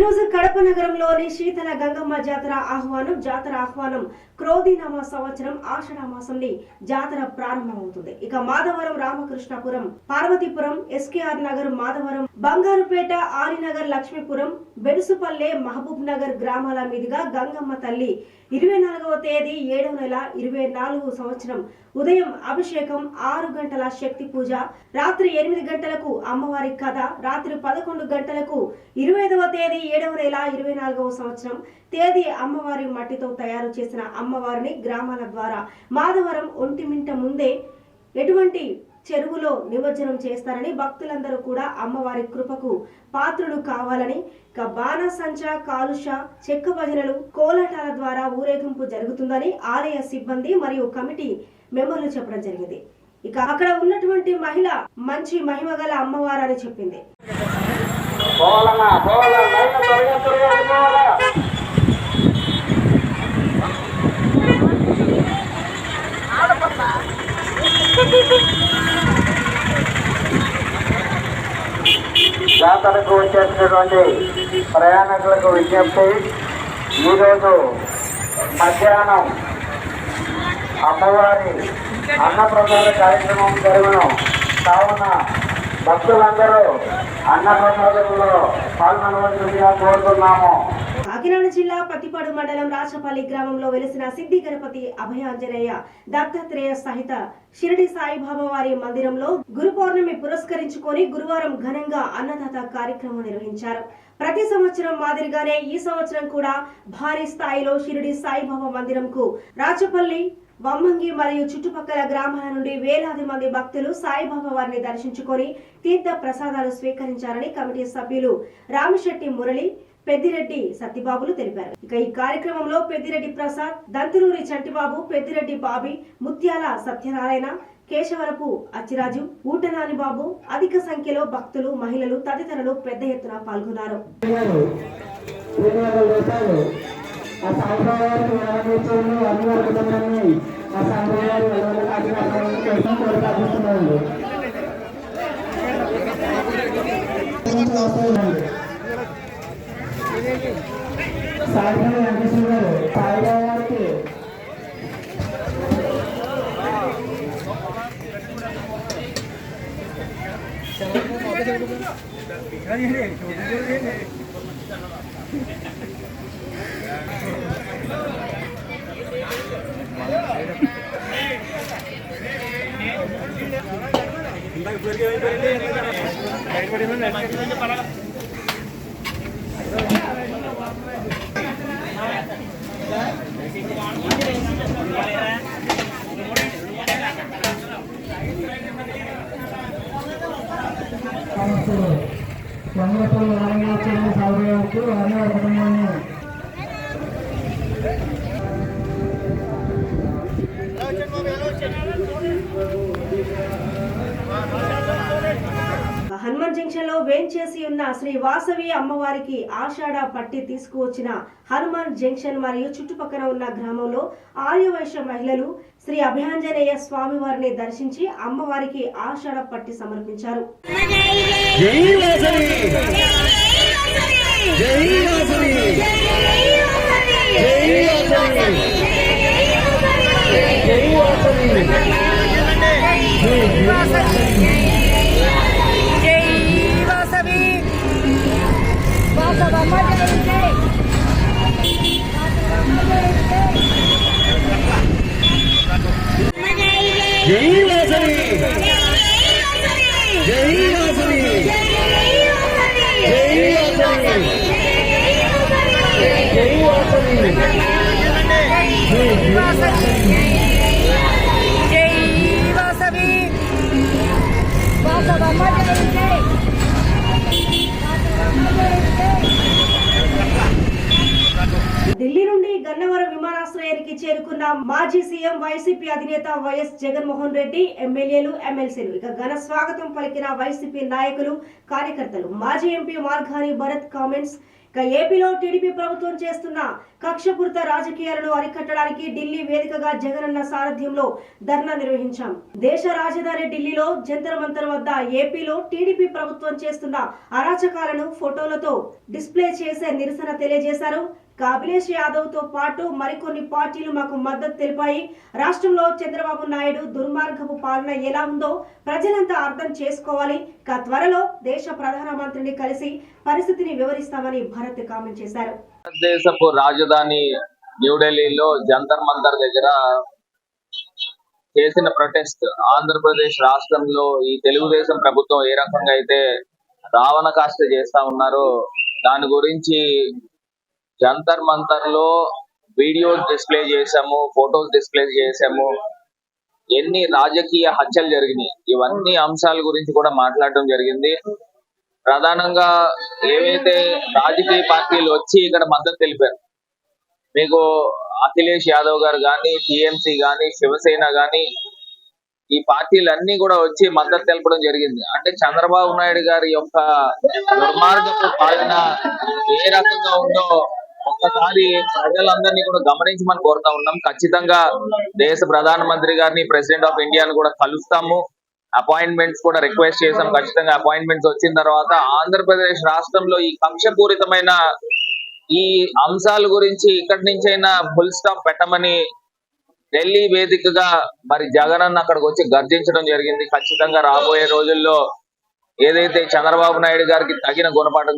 రోజు కడప నగరంలోని శీతల గంగమ్మ జాతర ఆహ్వానం క్రోధినామ సంవత్సరం ఆషాఢ మాసంలో జాతర ప్రారంభమవుతుంది. ఇక మాధవరం, రామకృష్ణపురం, పార్వతీపురం, ఎస్కేఆర్ నగర్, మాధవరం, బంగారుపేట, ఆలినగర్, లక్ష్మీపురం, బెడుసుపల్లె, మహబూబ్ నగర్ గ్రామాల మీదుగా గంగమ్మ తల్లి 24వ తేదీ 7వ నెల 2024 సంవత్సరం ఉదయం అభిషేకం, 6 గంటల శక్తి పూజ, రాత్రి 8 గంటలకు అమ్మవారి కథ, రాత్రి 11 గంటలకు 25వ తేదీ 7వ నెల 2024 సంవత్సరం తేదీ అమ్మవారి మట్టితో తయారు చేసిన అమ్మవారిని గ్రామాల ద్వారా మాధవరం ఒంటిమింట ముందే ఎటువంటి చెరువులో నిమజ్జనం చేస్తారని, భక్తులందరూ కూడా అమ్మవారి కృపకు పాత్రులు కావాలని, బాణసంచ, కాలుష, చెక్క భజనలు, కోలాటాల ద్వారా ఊరేగింపు జరుగుతుందని ఆలయ సిబ్బంది మరియు కమిటీ మెంబర్లు చెప్పడం జరిగింది. ఇక అక్కడ ఉన్నటువంటి మహిళ మంచి మహిమగల అమ్మవారు అని చెప్పింది. జాతరకు వచ్చేసినటువంటి ప్రయాణికులకు విజ్ఞప్తి, ఈరోజు మధ్యాహ్నం అమ్మవారి అన్నప్రసాద కార్యక్రమం జరుగును. కావున భక్తులందరూ అన్నప్రసాదంలో పాల్గొనవలసిందిగా కోరుతున్నాము. కాకినాడ జిల్లా పత్తిపాడు మండలం రాచపల్లి గ్రామంలో వెలిసిన సిద్ధి గణపతి అభయాంజనేయ దత్తాత్రేయ సహిత షిరిడి సాయిబాబా వారి మందిరంలో గురు పౌర్ణమి పురస్కరించుకొని గురువారం ఘనంగా అన్నదాత కార్యక్రమం నిర్వహించారు. ప్రతి సంవత్సరం మాదిరిగానే ఈ సంవత్సరం కూడా భారీ స్థాయిలో షిరిడి సాయిబాబా మందిరంకు రాచపల్లి, వమ్మంగి మరియు చుట్టుపక్కల గ్రామాల నుండి వేలాది మంది భక్తులు సాయిబాబా వారిని దర్శించుకొని తీర్థ ప్రసాదాలు స్వీకరించారని కమిటీ సభ్యులు రామిశెట్టి మురళి, పెద్దిరెడ్డి సత్యబాబులు తెలిపారు. ఇక ఈ కార్యక్రమంలో పెద్దిరెడ్డి ప్రసాద్, దంతులూరి చంటిబాబు, పెద్దిరెడ్డి బాబి, ముత్యాల సత్యనారాయణ, కేశవరపు అచ్చిరాజు, ఊటనాని బాబు, అధిక సంఖ్యలో భక్తులు, మహిళలు తదితరులు పెద్ద ఎత్తున పాల్గొన్నారు. హనుమాన్ జంక్షన్ లో వేంచేసి ఉన్న శ్రీ వాసవి అమ్మవారికి ఆషాఢ పట్టి తీసుకువచ్చిన హనుమాన్ జంక్షన్ మరియు చుట్టుపక్కల ఉన్న గ్రామంలో ఆర్యవైశ్య మహిళలు శ్రీ అభయాంజనేయ స్వామి వారిని దర్శించి అమ్మవారికి ఆషాఢ పట్టి సమర్పించారు. ఢిల్లీ నుండి గన్నవరం విమానాశ్రయానికి చేరుకున్న మాజీ సీఎం వైసీపీ అధినేత వైఎస్ జగన్మోహన్ రెడ్డి, ఎమ్మెల్యేలు, ఎమ్మెల్సీలు ఇక ఘన స్వాగతం పలికిన వైసీపీ నాయకులు, కార్యకర్తలు. మాజీ ఎంపీ మార్గాని భరత్ కామెంట్స్ ఇక ఏపీలో టీడీపీ ప్రభుత్వం చేస్తున్న కక్షపూరిత రాజకీయాలను అరికట్టడానికి ఢిల్లీ వేదికగా జగనన్న సారథ్యంలో ధర్నా నిర్వహించాం. దేశ రాజధాని ఢిల్లీలో జంతర్ మంతర్ వద్ద ఏపీలో టీడీపీ ప్రభుత్వం చేస్తున్న అరాచకాలను ఫోటోలతో డిస్ప్లే చేసే నిరసన తెలియజేశారు. అఖిలేష్ యాదవ్ తో పాటు మరికొన్ని పార్టీలు మాకు మద్దతు తెలిపాయి. రాష్ట్రంలో చంద్రబాబు నాయుడు దుర్మార్గపు పాలన ఎలా ఉందో ప్రజలంతా అర్థం చేసుకోవాలి. త్వరలో దేశ ప్రధానమంత్రిని కలిసి పరిస్థితిని వివరిస్తామని భరత్ కామెంట్ చేశారు. దేశపు రాజధాని న్యూఢిల్లీలో జంతర్ మంతర్ దగ్గర చేసిన ప్రొటెస్ట్ ఆంధ్రప్రదేశ్ రాష్ట్రంలో ఈ తెలుగుదేశం ప్రభుత్వం ఏ రకంగా అయితే రావణ కాష్ట చేస్తా ఉన్నారో దాని గురించి జంతర్ మంతర్ లో వీడియోస్ డిస్ప్లే చేసాము, ఫోటోస్ డిస్ప్లే చేసాము. ఎన్ని రాజకీయ హత్యలు జరిగినాయి ఇవన్నీ అంశాల గురించి కూడా మాట్లాడడం జరిగింది. ప్రధానంగా ఏవైతే రాజకీయ పార్టీలు వచ్చి ఇక్కడ మద్దతు తెలిపారు, మీకు అఖిలేష్ యాదవ్ గారు కానీ, టీఎంసీ కానీ, శివసేన కానీ, ఈ పార్టీలన్నీ కూడా వచ్చి మద్దతు తెలపడం జరిగింది. అంటే చంద్రబాబు నాయుడు గారి యొక్క దుర్మార్గపు పాలన ఏ రకంగా ఉందో ఒక్కసారి ప్రజలందరినీ కూడా గమనించమని కోరుతా ఉన్నాం. ఖచ్చితంగా దేశ ప్రధానమంత్రి గారిని, ప్రెసిడెంట్ ఆఫ్ ఇండియాను కూడా కలుస్తాము. అపాయింట్మెంట్స్ కూడా రిక్వెస్ట్ చేసాం. ఖచ్చితంగా అపాయింట్మెంట్స్ వచ్చిన తర్వాత ఆంధ్రప్రదేశ్ రాష్ట్రంలో ఈ కక్షపూరితమైన ఈ అంశాల గురించి ఇక్కడి నుంచైనా ఫుల్ స్టాప్ పెట్టమని ఢిల్లీ వేదికగా మరి జగనన్న అక్కడికి వచ్చి గర్జించడం జరిగింది. ఖచ్చితంగా రాబోయే రోజుల్లో ఏదైతే చంద్రబాబు నాయుడు గారికి తగిన గుణపాఠం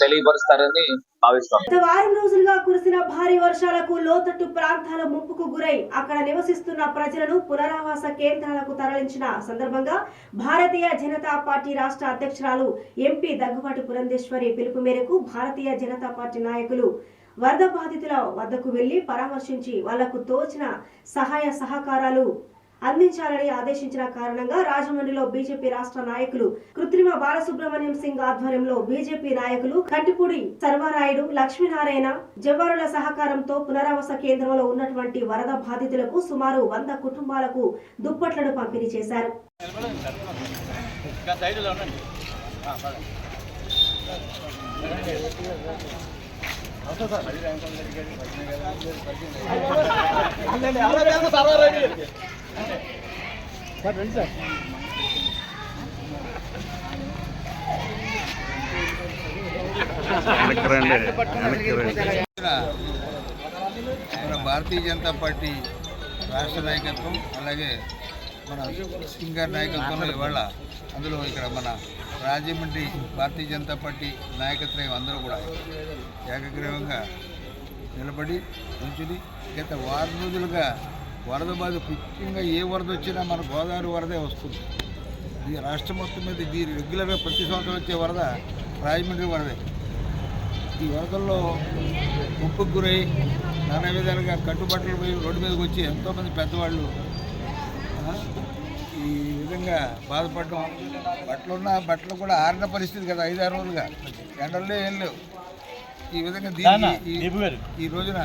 తెలియపరుస్తారని భావిస్తాం. గత వారం రోజులుగా కురిసిన భారీ వర్షాలకు లోతట్టు ప్రాంతాల ముప్పుకు గురై అక్కడ నివసిస్తున్న ప్రజలను పునరావాస కేంద్రాలకు తరలించిన సందర్భంగా భారతీయ జనతా పార్టీ రాష్ట్ర అధ్యక్షురాలు ఎంపీ దగ్గుబాటి పురంధేశ్వరి పిలుపు మేరకు భారతీయ జనతా పార్టీ నాయకులు వరద బాధితుల వద్దకు వెళ్లి పరామర్శించి వాళ్లకు తోచిన సహాయ సహకారాలు అందించాలని ఆదేశించిన కారణంగా రాజమండ్రిలో బీజేపీ రాష్ట్ర నాయకులు కృత్రిమ బాలసుబ్రహ్మణ్యం సింగ్ ఆధ్వర్యంలో బీజేపీ నాయకులు కంటిపూడి సర్వారాయుడు, లక్ష్మీనారాయణ, జవ్వారుల సహకారంతో పునరావాస కేంద్రంలో ఉన్నటువంటి వరద బాధితులకు సుమారు 100 కుటుంబాలకు దుప్పట్లను పంపిణీ చేశారు. భారతీయ జనతా పార్టీ రాష్ట్ర నాయకత్వం అలాగే మన సింగర్ నాయకత్వంలో ఇవాళ అందులో ఇక్కడ మన రాజమండ్రి భారతీయ జనతా పార్టీ నాయకత్వం అందరూ కూడా ఏకగ్రీవంగా నిలబడి నుంచుని గత వారం రోజులుగా వరద బాధ ముఖ్యంగా ఏ వరద వచ్చినా మన గోదావరి వరదే వస్తుంది. ఇది రాష్ట్రం మొత్తం మీద ఇది రెగ్యులర్గా ప్రతి సంవత్సరం వచ్చే వరద రాజమండ్రి వరదే. ఈ వరదల్లో ముప్పుకు గురై నానా విధాలుగా కట్టుబట్టలు పోయి రోడ్డు మీదకి వచ్చి ఎంతోమంది పెద్దవాళ్ళు ఈ విధంగా బాధపడడం, బట్టలు కూడా ఆరిన పరిస్థితి కదా 5-6 రోజులుగా ఎండల్లో ఏం లేవు. ఈ విధంగా ఈ రోజున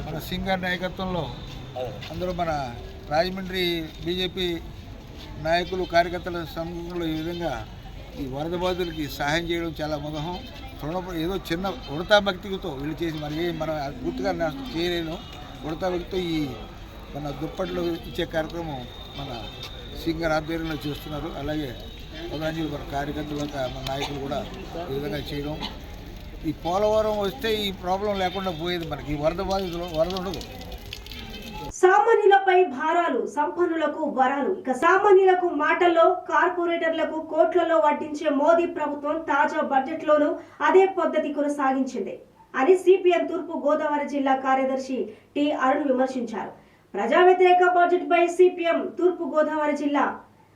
మన సింగర్ నాయకత్వంలో అందరూ మన రాజమండ్రి బీజేపీ నాయకులు, కార్యకర్తల సమూహంలో ఈ విధంగా ఈ వరద బాధితులకి సహాయం చేయడం చాలా మొదహం. ఏదో చిన్న ఉడతా భక్తితో వీళ్ళు చేసి మనం పూర్తిగా చేయలేను. ఉడతా భక్తితో ఈ మన దుప్పట్లు ఇచ్చే కార్యక్రమం మన సింగర్ ఆధ్వర్యంలో చేస్తున్నారు. అలాగే పదాంజలి మన కార్యకర్తలు, మన నాయకులు కూడా ఈ విధంగా చేయడం. ఈ పోలవరం వస్తే ఈ ప్రాబ్లం లేకుండా పోయేది. మనకి ఈ వరద బాధితులు వరద ఉండదు. సామాన్యులపై భారాలు, సంపన్నులకు వరాలు. ఇక సామాన్యులకు మాటల్లో, కార్పొరేటర్లకు కోట్లలో వడ్డించే మోదీ ప్రభుత్వం తాజా బడ్జెట్ లోనూ అదే పద్ధతి కొనసాగించింది అని సిపిఎం తూర్పు గోదావరి జిల్లా కార్యదర్శి టి అరుణ్ విమర్శించారు. ప్రజా వ్యతిరేక బడ్జెట్ పై సిపిఎం తూర్పు గోదావరి జిల్లా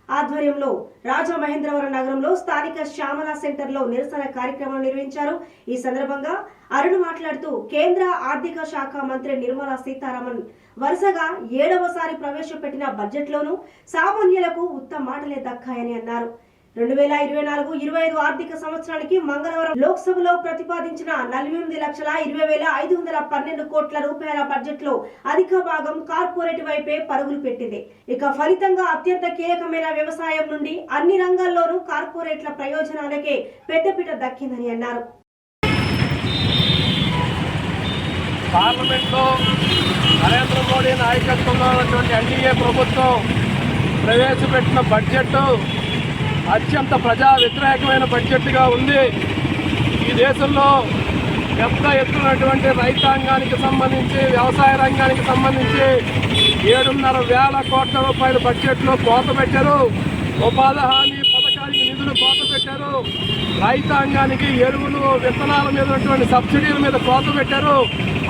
ఆధ్వర్యంలో రాజమహేంద్రవరం నగరంలో స్థానిక శ్యామల సెంటర్ లో నిరసన కార్యక్రమం నిర్వహించారు. ఈ సందర్భంగా అరుణ్ మాట్లాడుతూ కేంద్ర ఆర్థిక శాఖ మంత్రి నిర్మలా సీతారామన్ వరుసగా 7వసారి ప్రవేశపెట్టిన బడ్జెట్ లోనూ సామాన్యులకు ఉత్తమ మాటలే దక్కాయని అన్నారు. 2024-25 ఆర్థిక సంవత్సరానికి మంగళవారం లోక్సభలో ప్రతిపాదించిన 48,20,512 కోట్ల రూపాయల బడ్జెట్ లో అధిక భాగం కార్పొరేట్ వైపే పరుగులు పెట్టింది. ఇక ఫలితంగా అత్యంత కీలకమైన వ్యవసాయం నుండి అన్ని రంగాల్లోనూ కార్పొరేట్ల ప్రయోజనాలకే పెద్దపీట దక్కిందని అన్నారు. పార్లమెంట్లో నరేంద్ర మోడీ నాయకత్వంలో ఉన్నటువంటి ఎన్డీఏ ప్రభుత్వం ప్రవేశపెట్టిన బడ్జెట్ అత్యంత ప్రజా వ్యతిరేకమైన బడ్జెట్గా ఉంది. ఈ దేశంలో పెద్ద ఎత్తునటువంటి రైతాంగానికి సంబంధించి, వ్యవసాయ రంగానికి సంబంధించి 7,500 కోట్ల రూపాయల బడ్జెట్లో కోత పెట్టారు. ఉపాధి హామీ పథకానికి నిధులు కోత పెట్టారు. రైతాంగానికి ఎరువులు, విత్తనాల మీద ఉన్నటువంటి సబ్సిడీల మీద కోత పెట్టారు.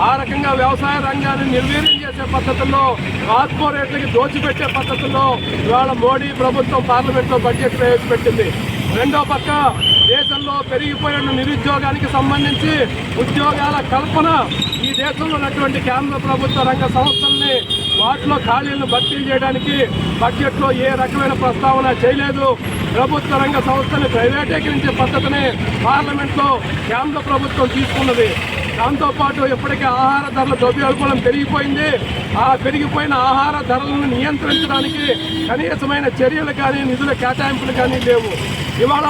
ఆ రకంగా వ్యవసాయ రంగాన్ని నిర్వీర్యం చేసే పద్ధతుల్లో, కార్పొరేట్లకి దోచిపెట్టే పద్ధతుల్లో ఇవాళ మోడీ ప్రభుత్వం పార్లమెంట్లో బడ్జెట్ ప్రవేశపెట్టింది. రెండో పక్క దేశంలో పెరిగిపోయిన నిరుద్యోగానికి సంబంధించి ఉద్యోగాల కల్పన, ఈ దేశంలో ఉన్నటువంటి కేంద్ర ప్రభుత్వ రంగ సంస్థల్ని వాటిలో ఖాళీలను భర్తీ చేయడానికి బడ్జెట్లో ఏ రకమైన ప్రస్తావన చేయలేదు. ప్రభుత్వ రంగ సంస్థని ప్రైవేటీకరించే పద్ధతిని పార్లమెంట్లో కేంద్ర ప్రభుత్వం తీసుకున్నది. దాంతోపాటు ఇప్పటికే ఆహార ధరల ద్రవ్యోల్బణం పెరిగిపోయింది. ఆ పెరిగిపోయిన ఆహార ధరలను నియంత్రించడానికి కనీసమైన చర్యలు కానీ, నిధుల కేటాయింపులు కానీ లేవు. ఇవాళ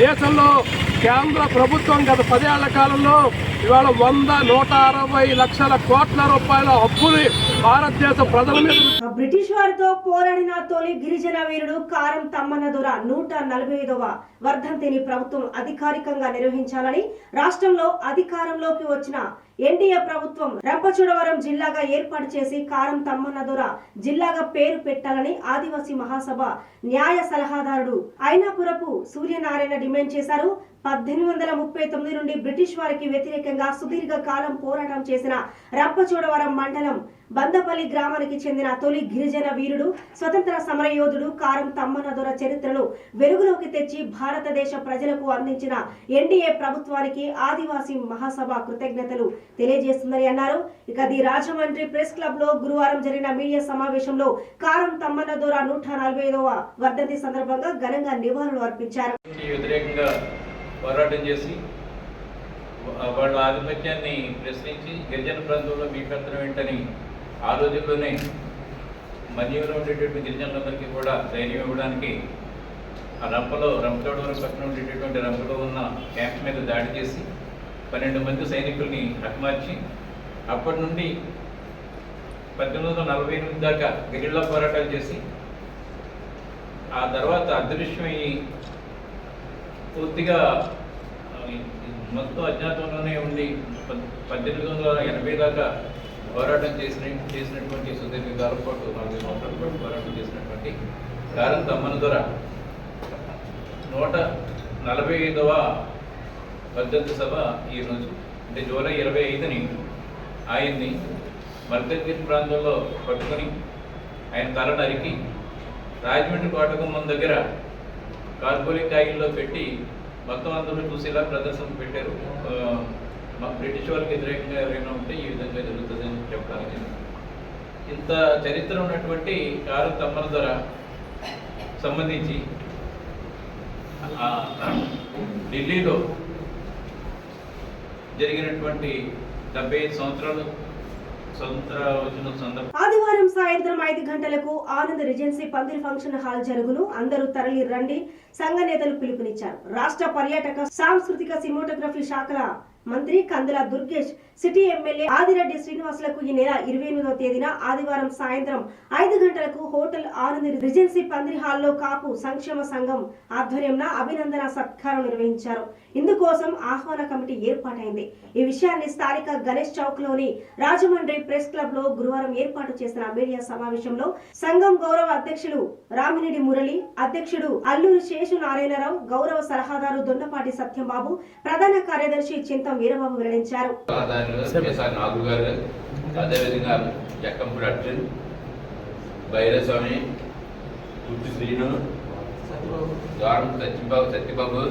దేశంలో కేంద్ర ప్రభుత్వం గత 10 ఏళ్ల కాలంలో ఇవాళ 160 లక్షల కోట్ల రూపాయల అప్పుని భారతదేశ ప్రజల మీద. బ్రిటిష్ వారితో పోరాడిన తొలి గిరిజన వీరుడు కారం తమ్మన్న దొర 145వ వర్ధంతిని ప్రభుత్వం అధికారికంగా నిర్వహించాలని రాష్ట్రంలో అధికారంలోకి వచ్చిన ఎన్డీఏ ప్రభుత్వం రంపచోడవరం జిల్లాగా ఏర్పాటు చేసి కారం తమ్మన్న దొర జిల్లాగా పేరు పెట్టాలని ఆదివాసీ మహాసభ న్యాయ సలహాదారుడు ఐనాపురపు సూర్యనారాయణ డిమాండ్ చేశారు. 1839 నుండి బ్రిటిష్ వారికి వ్యతిరేకంగా సుదీర్ఘ కాలం పోరాటం చేసిన రంపచోడవరం మండలం బందపల్లి గ్రామానికి చెందిన తొలి గిరిజన వీరుడు, స్వతంత్ర సమరయోధుడు కారం తమ్మన్న దొర చరిత్రను వెలుగులోకి తెచ్చి భారతదేశ ప్రజలకు అందించిన ఎన్డీఏ ప్రభుత్వానికి ఆదివాసీ మహాసభ కృతజ్ఞతలు తెలియజేస్తుందని అన్నారు. ఇక ది రాజమండ్రి ప్రెస్ క్లబ్ లో గురువారం జరిగిన మీడియా సమావేశంలో కారం తమ్మన్న దొర 145వ వర్ధంతి సందర్భంగా ఘనంగా నివాళులు అర్పించారు. పోరాటం చేసి వాళ్ళ ఆధిపత్యాన్ని ప్రశ్నించి గిరిజన ప్రాంతంలో మీ పెత్తనం ఏంటని ఆ రోజుల్లోనే మన్యంలో ఉండేటువంటి గిరిజనులందరికీ కూడా ధైర్యం ఇవ్వడానికి ఆ రంపచోడవరం పక్కన ఉండేటటువంటి రంపలో ఉన్న క్యాంప్ మీద దాడి చేసి 12 మంది సైనికుల్ని హతమార్చి అప్పటి నుండి 1848 దాకా గెరిల్లా పోరాటాలు చేసి ఆ తర్వాత అదృశ్యమయ్యి పూర్తిగా మొత్తం అజ్ఞాతంలోనే ఉండి 1880 దాకా పోరాటం చేసినటువంటి సుదీర్ఘ కాలం పాటు 40 సంవత్సరాల పాటు పోరాటం చేసినటువంటి కారం తమ్మన్న దొర 145వ వర్ధంతి సభ ఈరోజు అంటే జూలై 25ని ఆయన్ని మల్కజ్గిరి ప్రాంతంలో పట్టుకొని ఆయన తల నరికి రాజమండ్రి కోటగుమ్మం దగ్గర కార్బోలిక్ ఆయిల్లో పెట్టి మొత్తం అందరూ చూసేలా ప్రదర్శన పెట్టారు. బ్రిటిష్ వాళ్ళకి వ్యతిరేకంగా ఎవరైనా ఉంటే ఈ విధంగా జరుగుతుందని చెప్పడానికి. ఇంత చరిత్ర ఉన్నటువంటి కారం తమ్మన్న దొర సంబంధించి ఢిల్లీలో జరిగినటువంటి 75 సంవత్సరాలు ఆదివారం సాయంత్రం 5 గంటలకు ఆనంద్ రిజెన్సీ పందిరి ఫంక్షన్ హాల్ జరుగును. అందరూ తరలి రండి సంఘ నేతలు పిలుపునిచ్చారు. రాష్ట్ర పర్యాటక సాంస్కృతిక సినిమాటోగ్రఫీ శాఖల మంత్రి కందుల దుర్గేష్, సిటీ ఎమ్మెల్యే ఆదిరెడ్డి శ్రీనివాసులకు ఈ నెల 28వ తేదీన ఆదివారం సాయంత్రం 5 గంటలకు హోటల్ ఆనంద్ రిజెన్సీ పందిరి హాల్లో కాపు సంక్షేమ సంఘం ఆధ్వర్యంలో అభినందన సత్కారం నిర్వహించారు. ఇందుకోసం ఆహ్వాన కమిటీ ఏర్పాటైంది. ఈ విషయాన్ని స్థానిక గణేష్ చౌక్ లోని రాజమండ్రి ప్రెస్ క్లబ్ లో గురువారం ఏర్పాటు చేసిన మీడియా సమావేశంలో సంఘం గౌరవ అధ్యక్షులు రామిరెడ్డి మురళి, అధ్యక్షుడు అల్లూరు శేషు నారాయణరావు, గౌరవ సలహాదారు దొండపాటి సత్యంబాబు, ప్రధాన కార్యదర్శి చింతం వీరబాబు వెల్లడించారు. అదేవిధంగా జక్కంపూడి అర్జున్, భైరస్వామి, గుడ్డు శ్రీను, ద్వారం సత్యబాబు,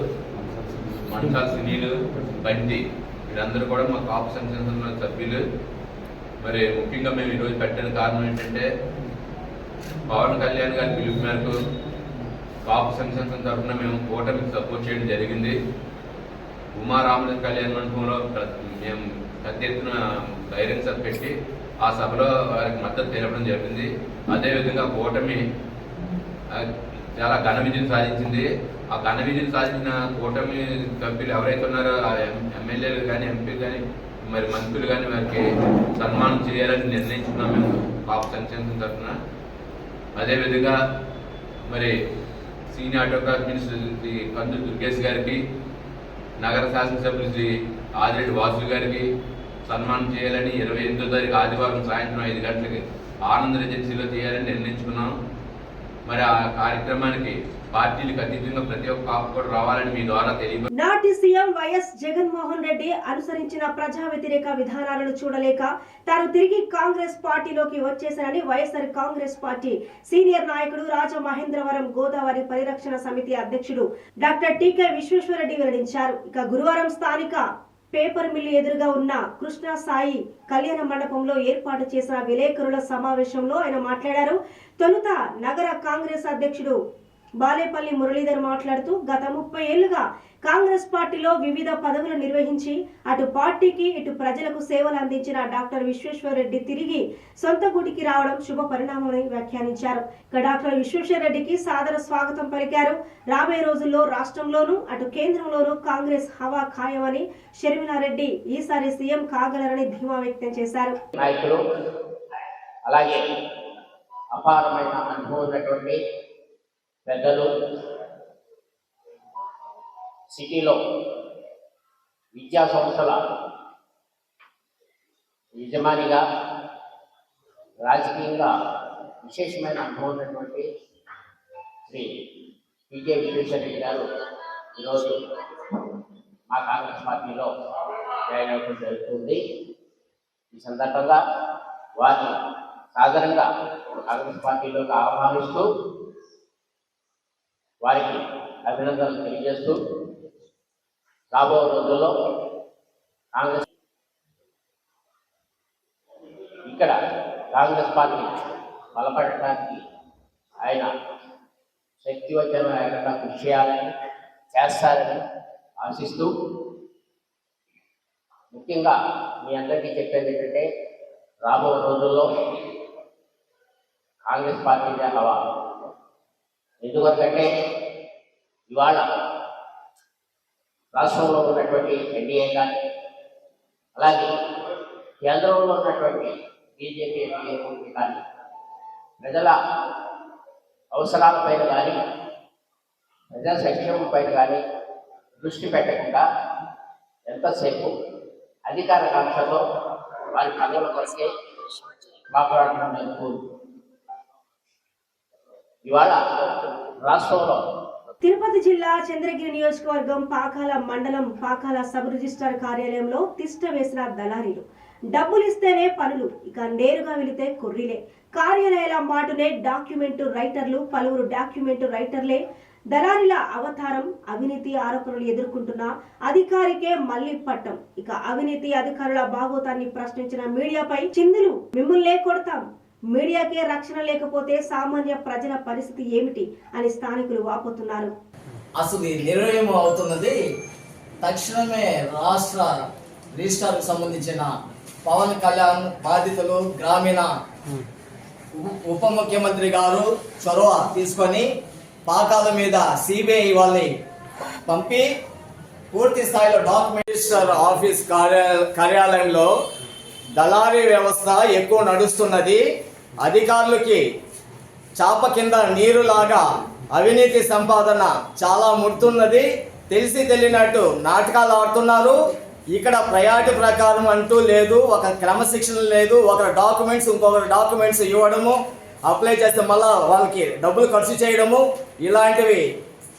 మంచాల సునీలు, బండి, వీళ్ళందరూ కూడా మా కాపు సంఘంలో సభ్యులు. మరి ముఖ్యంగా మేము ఈరోజు పెట్టిన కారణం ఏంటంటే పవన్ కళ్యాణ్ గారి పిలుపు మేరకు కాపు సంఘం తరఫున మేము కూటమికి సపోర్ట్ చేయడం జరిగింది. ఉమారామలింగ కళ్యాణ మండపంలో మేము పెద్ద ఎత్తున బహిరంగ సభ పెట్టి ఆ సభలో వారికి మద్దతు తెలపడం జరిగింది. అదేవిధంగా కూటమి చాలా ఘన విజయం సాధించింది. ఆ ఘన విజయం సాధించిన కూటమి సభ్యులు ఎవరైతే ఉన్నారో ఆ ఎమ్మెల్యేలు కానీ, ఎంపీలు కానీ మరి మంత్రులు కానీ వారికి సన్మానం చేయాలని నిర్ణయించుకున్నాం మేము కాపు సంక్షేమం తరఫున. అదేవిధంగా మరి సీనియర్ ఆటోగ్రాఫ్ మినిస్టర్ శ్రీ కందులు దుర్గేష్ గారికి, నగర శాసనసభ్యులు శ్రీ ఆదిరెడ్డి వాసు గారికి సన్మానం చేయాలని 28వ తారీఖు ఆదివారం సాయంత్రం 5 గంటలకి ఆనంద్ రెజెన్సీలో చేయాలని నిర్ణయించుకున్నాం. మరి ఆ కార్యక్రమానికి పార్టీలకు అతీతంగా ప్రతి ఒక్క కాపు కూడా రావాలని మీ ద్వారా తెలియ. నాటి సీఎం వైఎస్ జగన్మోహన్ రెడ్డి అనుసరించిన ప్రజా వ్యతిరేక విధానాలను చూడలేక తాను తిరిగి కాంగ్రెస్ పార్టీలోకి వచ్చేశారని వైఎస్ఆర్ కాంగ్రెస్ పార్టీ సీనియర్ నాయకుడు రాజమహేంద్రవరం గోదావరి పరిరక్షణ సమితి అధ్యక్షుడు డాక్టర్ టీకే విశ్వేశ్వరరెడ్డి వెల్లడించారు. ఇక గురువారం స్థానిక పేపర్ మిల్లు ఎదురుగా ఉన్న కృష్ణ సాయి కళ్యాణ మండపంలో ఏర్పాటు చేసిన విలేకరుల సమావేశంలో ఆయన మాట్లాడారు. తొలుత నగర కాంగ్రెస్ అధ్యక్షుడు బాలేపల్లి మురళీధర్ మాట్లాడుతూ గత 30 ఏళ్లుగా కాంగ్రెస్ పార్టీలో వివిధ పదవులు నిర్వహించి అటు పార్టీకి ఇటు ప్రజలకు సేవలు అందించిన డాక్టర్ విశ్వేశ్వరరెడ్డి తిరిగి సొంత గుడికి రావడం శుభ పరిణామమని వ్యాఖ్యానించారు. ఇక డాక్టర్ విశ్వేశ్వరరెడ్డికి సాదర స్వాగతం పలికారు. రాబోయే రోజుల్లో రాష్ట్రంలోనూ అటు కేంద్రంలోనూ కాంగ్రెస్ హవా ఖాయమని షర్మిలారెడ్డి ఈసారి సీఎం కాగలరని ధీమా వ్యక్తం చేశారు. నాయకులు అలాగే అపారమైన అనుభవం ఉన్నటువంటి పెద్దలు, సిటీలో విద్యా సంస్థల యజమానిగా రాజకీయంగా విశేషమైన అనుభవం ఉన్నటువంటి శ్రీ టీకే విశ్వేశ్వరరెడ్డి గారు ఈరోజు మా కాంగ్రెస్ పార్టీలో జాయిన్ అవ్వడం జరుగుతుంది. ఈ సందర్భంగా వారిని సాధారణంగా కాంగ్రెస్ పార్టీలోకి ఆహ్వానిస్తూ వారికి అభినందనలు తెలియజేస్తూ రాబో రోజుల్లో కాంగ్రెస్ ఇక్కడ కాంగ్రెస్ పార్టీ బలపడటానికి ఆయన శక్తివంతమైన కృషి చేయాలని చేస్తారని ఆశిస్తూ ముఖ్యంగా మీ అందరికీ చెప్పేది ఏంటంటే రాబో రోజుల్లో కాంగ్రెస్ పార్టీదే హవా. ఎందుకంటే ఇవాళ రాష్ట్రంలో ఉన్నటువంటి ఎన్డీఏ కానీ అలాగే కేంద్రంలో ఉన్నటువంటి బీజేపీ ఎన్డీఏ కూటమి కానీ ప్రజల అవసరాలపైన కానీ ప్రజా సంక్షేమం పైన కానీ దృష్టి పెట్టకుండా ఎంతసేపు అధికార కాంక్షతో వారి పదవుల కొరకే మాట్లాడటం నేను ఇవాళ రాష్ట్రంలో తిరుపతి జిల్లా చంద్రగిరి నియోజకవర్గం పాకాల మండలం పాకాల సబ్ రిజిస్ట్రార్ కార్యాలయంలో తిష్ట వేసిన దళారీలు. డబ్బులు ఇస్తేనే పనులు, ఇక నేరుగా వెళితే కొర్రీలే. కార్యాలయాల మాటునే డాక్యుమెంటు రైటర్లు, పలువురు డాక్యుమెంటు రైటర్లే. దళారీల అవతారం. అవినీతి ఆరోపణలు ఎదుర్కొంటున్న అధికారికే మళ్లీ పట్టం. ఇక అవినీతి అధికారుల బాగోతాన్ని ప్రశ్నించిన మీడియాపై చిందులు. మిమ్మల్నే కొడతాం, మీడియాకే రక్షణ లేకపోతే సామాన్య ప్రజల పరిస్థితి ఏమిటి అని స్థానికులు వాపోతున్నారు. అసలు ఈ నిర్ణయం అవుతున్నది తక్షణమే రాష్ట్ర రిజిస్ట్రార్కు సంబంధించిన పవన్ కళ్యాణ్ బాధితులు గ్రామీణ ఉప ముఖ్యమంత్రి గారు చొరవ తీసుకొని పాకాల మీద సిబిఐ వాళ్ళని పంపి పూర్తి స్థాయిలో డాక్యుమెంట్ ఆఫీస్ కార్యాలయంలో దళారీ వ్యవస్థ ఎక్కువ నడుస్తున్నది. అధికారులకి చాప కింద నీరులాగా అవినీతి సంపాదన చాలా ముడుతున్నది. తెలిసి తెలియనట్టు నాటకాలు ఆడుతున్నారు. ఇక్కడ ప్రయారిటీ ప్రకారం అంటూ లేదు, ఒక క్రమశిక్షణ లేదు. ఒకరి డాక్యుమెంట్స్ ఇంకొకరి డాక్యుమెంట్స్ ఇవ్వడము, అప్లై చేస్తే మళ్ళా వాళ్ళకి డబ్బులు ఖర్చు చేయడము, ఇలాంటివి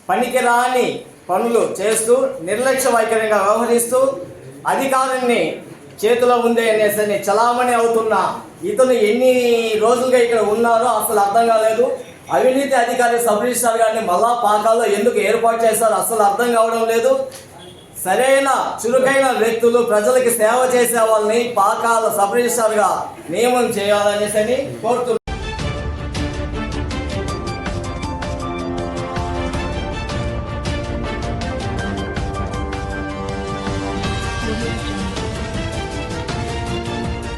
పనికిరాని పనులు చేస్తూ నిర్లక్ష్య వైఖరిగా వ్యవహరిస్తూ అధికారాన్ని చేతిలో ఉంది అనేసి చలామణి అవుతున్న ఇతను ఎన్ని రోజులుగా ఇక్కడ ఉన్నారో అసలు అర్థం కాలేదు. అవినీతి అధికారి సబ్ రిజిస్ట్రార్ గారిని మళ్ళా పాకాల్లో ఎందుకు ఏర్పాటు చేశారో అసలు అర్థం కావడం లేదు. సరైన చురుకైన వ్యక్తులు, ప్రజలకి సేవ చేసే వాళ్ళని పాకాల సబ్ రిజిస్ట్రార్గా నియమనం చేయాలనేసి కోరుతున్నారు.